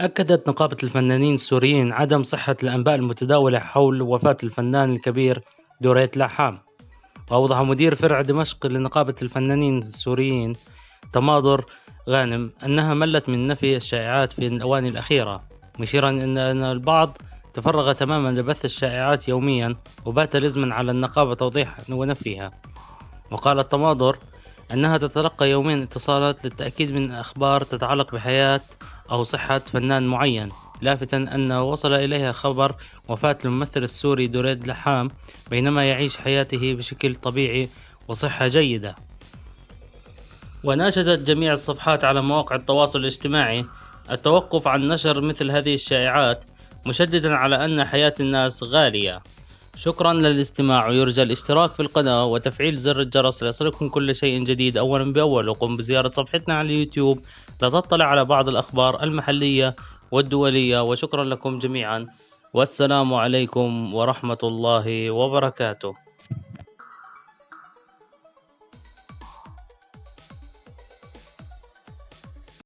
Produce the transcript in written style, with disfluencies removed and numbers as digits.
أكدت نقابة الفنانين السوريين عدم صحة الأنباء المتداولة حول وفاة الفنان الكبير دوريت لحام. وأوضح مدير فرع دمشق لنقابة الفنانين السوريين تماضر غانم أنها ملت من نفي الشائعات في الأواني الأخيرة، مشيرا أن البعض تفرغ تماما لبث الشائعات يوميا، وبات لزما على النقابة توضيحها ونفيها. وقال التماضر أنها تتلقى يوميا اتصالات للتأكيد من أخبار تتعلق بحياة أو صحة فنان معين، لافتا أن وصل إليها خبر وفاة الممثل السوري دريد لحام بينما يعيش حياته بشكل طبيعي وصحة جيدة. وناشدت جميع الصفحات على مواقع التواصل الاجتماعي التوقف عن نشر مثل هذه الشائعات، مشددا على أن حياة الناس غالية. شكرا للاستماع، ويرجى الاشتراك في القناة وتفعيل زر الجرس ليصلكم كل شيء جديد أولا بأول، وقم بزيارة صفحتنا على اليوتيوب لتطلع على بعض الأخبار المحلية والدولية. وشكرا لكم جميعا، والسلام عليكم ورحمة الله وبركاته.